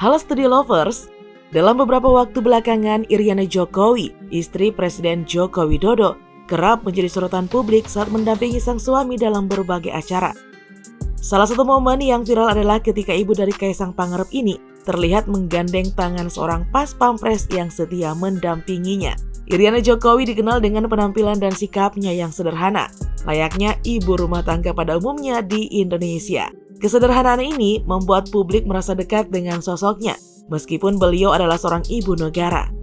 Halo Studio Lovers, dalam beberapa waktu belakangan Iriana Jokowi, istri Presiden Joko Widodo, kerap menjadi sorotan publik saat mendampingi sang suami dalam berbagai acara. Salah satu momen yang viral adalah ketika ibu dari Kaisang Pangarep ini terlihat menggandeng tangan seorang pas pampres yang setia mendampinginya. Iriana Jokowi dikenal dengan penampilan dan sikapnya yang sederhana, layaknya ibu rumah tangga pada umumnya di Indonesia. Kesederhanaan ini membuat publik merasa dekat dengan sosoknya, meskipun beliau adalah seorang ibu negara.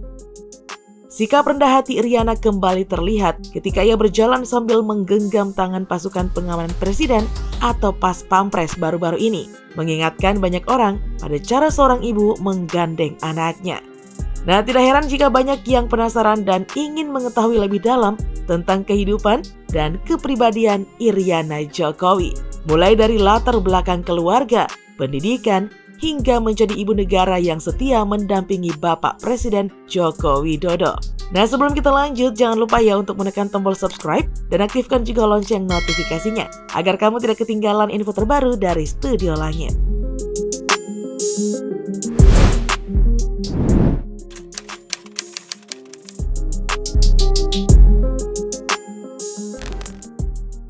Sikap rendah hati Iriana kembali terlihat ketika ia berjalan sambil menggenggam tangan pasukan pengamanan presiden atau pas pampres baru-baru ini, mengingatkan banyak orang pada cara seorang ibu menggandeng anaknya. Nah, tidak heran jika banyak yang penasaran dan ingin mengetahui lebih dalam tentang kehidupan dan kepribadian Iriana Jokowi. Mulai dari latar belakang keluarga, pendidikan, hingga menjadi ibu negara yang setia mendampingi Bapak Presiden Joko Widodo. Nah, sebelum kita lanjut, jangan lupa ya untuk menekan tombol subscribe dan aktifkan juga lonceng notifikasinya agar kamu tidak ketinggalan info terbaru dari Studio Langit.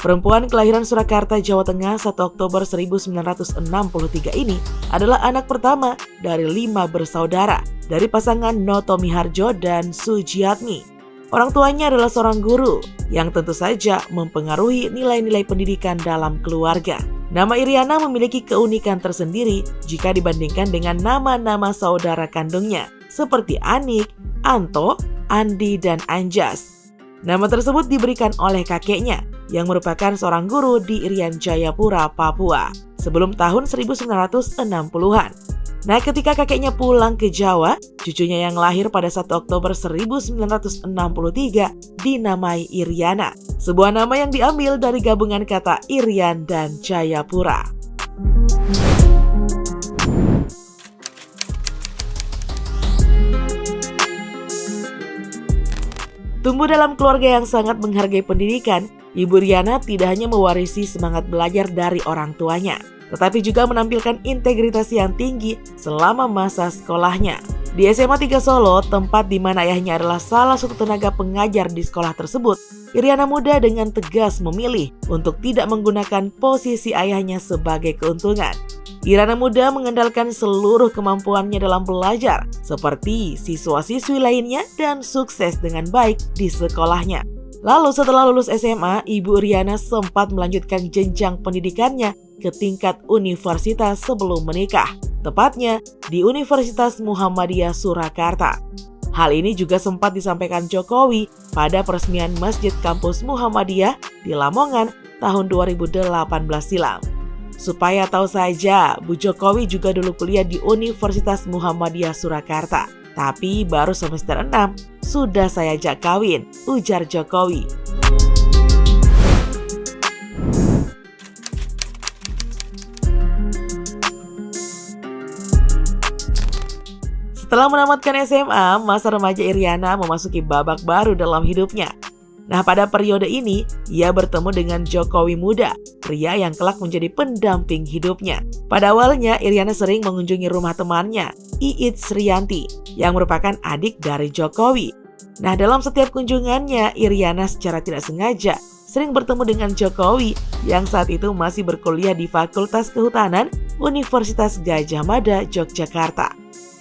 Perempuan kelahiran Surakarta, Jawa Tengah 1 Oktober 1963 ini adalah anak pertama dari 5 bersaudara dari pasangan Noto Miharjo dan Sujiatmi. Orang tuanya adalah seorang guru yang tentu saja mempengaruhi nilai-nilai pendidikan dalam keluarga. Nama Iriana memiliki keunikan tersendiri jika dibandingkan dengan nama-nama saudara kandungnya seperti Anik, Anto, Andi, dan Anjas. Nama tersebut diberikan oleh kakeknya yang merupakan seorang guru di Irian Jayapura, Papua sebelum tahun 1960-an. Nah, ketika kakeknya pulang ke Jawa, cucunya yang lahir pada 1 Oktober 1963 dinamai Iriana, sebuah nama yang diambil dari gabungan kata Irian dan Jayapura. Tumbuh dalam keluarga yang sangat menghargai pendidikan, Ibu Iriana tidak hanya mewarisi semangat belajar dari orang tuanya, tetapi juga menampilkan integritas yang tinggi selama masa sekolahnya. Di SMA 3 Solo, tempat di mana ayahnya adalah salah satu tenaga pengajar di sekolah tersebut, Iriana muda dengan tegas memilih untuk tidak menggunakan posisi ayahnya sebagai keuntungan. Iriana muda mengandalkan seluruh kemampuannya dalam belajar, seperti siswa-siswi lainnya dan sukses dengan baik di sekolahnya. Lalu setelah lulus SMA, Ibu Iriana sempat melanjutkan jenjang pendidikannya ke tingkat universitas sebelum menikah, tepatnya di Universitas Muhammadiyah Surakarta. Hal ini juga sempat disampaikan Jokowi pada peresmian Masjid Kampus Muhammadiyah di Lamongan tahun 2018 silam. Supaya tahu saja, Bu Jokowi juga dulu kuliah di Universitas Muhammadiyah Surakarta. Tapi baru semester 6, sudah saya ajak kawin, ujar Jokowi. Setelah menamatkan SMA, masa remaja Iriana memasuki babak baru dalam hidupnya. Nah, pada periode ini, ia bertemu dengan Jokowi muda, pria yang kelak menjadi pendamping hidupnya. Pada awalnya, Iriana sering mengunjungi rumah temannya, Iit Sriyanti, yang merupakan adik dari Jokowi. Nah, dalam setiap kunjungannya, Iriana secara tidak sengaja sering bertemu dengan Jokowi yang saat itu masih berkuliah di Fakultas Kehutanan Universitas Gadjah Mada, Yogyakarta.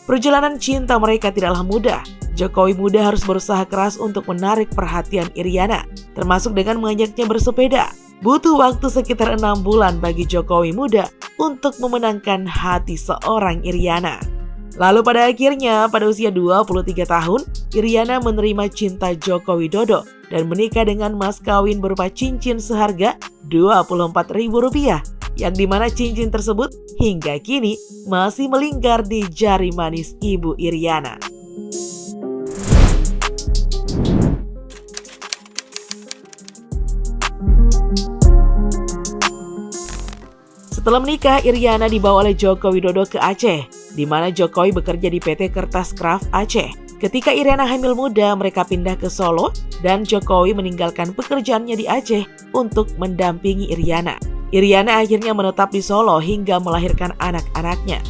Perjalanan cinta mereka tidaklah mudah. Jokowi muda harus berusaha keras untuk menarik perhatian Iriana, termasuk dengan mengajaknya bersepeda. Butuh waktu sekitar 6 bulan bagi Jokowi muda untuk memenangkan hati seorang Iriana. Lalu pada akhirnya, pada usia 23 tahun, Iriana menerima cinta Joko Widodo dan menikah dengan mas kawin berupa cincin seharga Rp24.000, yang dimana cincin tersebut hingga kini masih melingkar di jari manis Ibu Iriana. Setelah menikah, Iriana dibawa oleh Joko Widodo ke Aceh, di mana Jokowi bekerja di PT Kertas Craft Aceh. Ketika Iriana hamil muda, mereka pindah ke Solo dan Jokowi meninggalkan pekerjaannya di Aceh untuk mendampingi Iriana. Iriana akhirnya menetap di Solo hingga melahirkan anak-anaknya.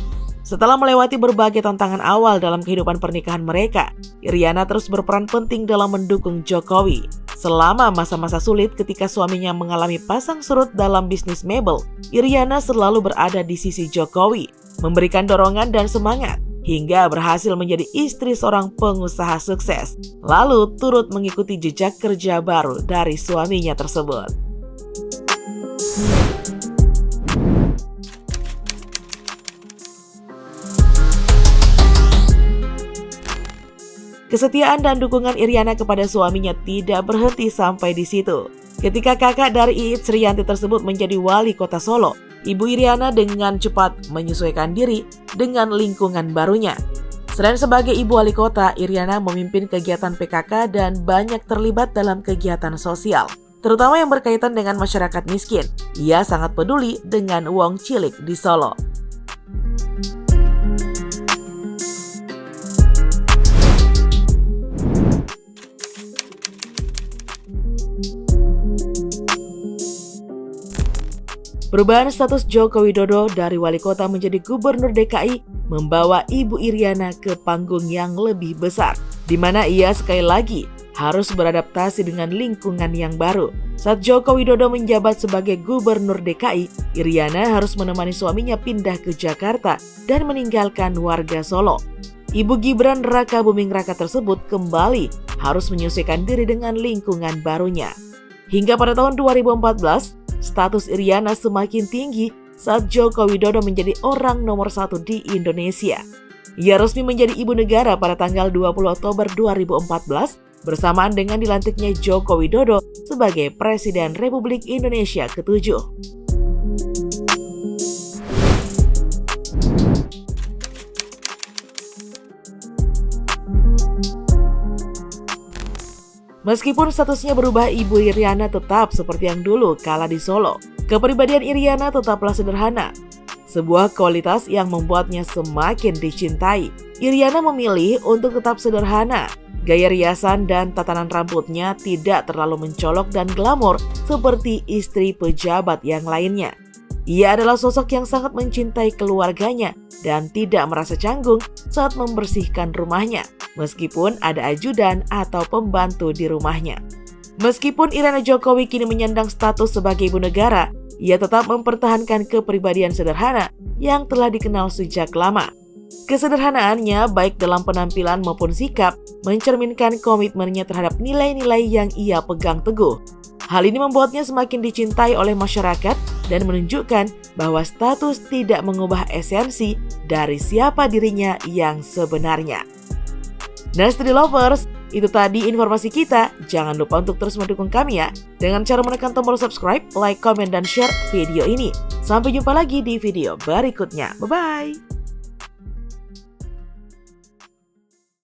Setelah melewati berbagai tantangan awal dalam kehidupan pernikahan mereka, Iriana terus berperan penting dalam mendukung Jokowi. Selama masa-masa sulit ketika suaminya mengalami pasang surut dalam bisnis mebel, Iriana selalu berada di sisi Jokowi, memberikan dorongan dan semangat, hingga berhasil menjadi istri seorang pengusaha sukses, lalu turut mengikuti jejak kerja baru dari suaminya tersebut. Kesetiaan dan dukungan Iriana kepada suaminya tidak berhenti sampai di situ. Ketika kakak dari Iit Sriyanti tersebut menjadi wali kota Solo, Ibu Iriana dengan cepat menyesuaikan diri dengan lingkungan barunya. Selain sebagai ibu wali kota, Iriana memimpin kegiatan PKK dan banyak terlibat dalam kegiatan sosial, terutama yang berkaitan dengan masyarakat miskin. Ia sangat peduli dengan wong cilik di Solo. Perubahan status Joko Widodo dari wali kota menjadi gubernur DKI membawa Ibu Iriana ke panggung yang lebih besar, di mana ia sekali lagi harus beradaptasi dengan lingkungan yang baru. Saat Joko Widodo menjabat sebagai gubernur DKI, Iriana harus menemani suaminya pindah ke Jakarta dan meninggalkan warga Solo. Ibu Gibran Raka Buming Raka tersebut kembali harus menyesuaikan diri dengan lingkungan barunya. Hingga pada tahun 2014, status Iriana semakin tinggi saat Joko Widodo menjadi orang nomor 1 di Indonesia. Ia resmi menjadi ibu negara pada tanggal 20 Oktober 2014 bersamaan dengan dilantiknya Joko Widodo sebagai Presiden Republik Indonesia ke-7. Meskipun statusnya berubah, Ibu Iriana tetap seperti yang dulu kala di Solo. Kepribadian Iriana tetaplah sederhana, sebuah kualitas yang membuatnya semakin dicintai. Iriana memilih untuk tetap sederhana. Gaya riasan dan tatanan rambutnya tidak terlalu mencolok dan glamor seperti istri pejabat yang lainnya. Ia adalah sosok yang sangat mencintai keluarganya dan tidak merasa canggung saat membersihkan rumahnya, meskipun ada ajudan atau pembantu di rumahnya. Meskipun Iriana Jokowi kini menyandang status sebagai ibu negara, ia tetap mempertahankan kepribadian sederhana yang telah dikenal sejak lama. Kesederhanaannya baik dalam penampilan maupun sikap mencerminkan komitmennya terhadap nilai-nilai yang ia pegang teguh. Hal ini membuatnya semakin dicintai oleh masyarakat dan menunjukkan bahwa status tidak mengubah esensi dari siapa dirinya yang sebenarnya. Nah, Study Lovers, itu tadi informasi kita. Jangan lupa untuk terus mendukung kami ya, dengan cara menekan tombol subscribe, like, komen, dan share video ini. Sampai jumpa lagi di video berikutnya. Bye-bye!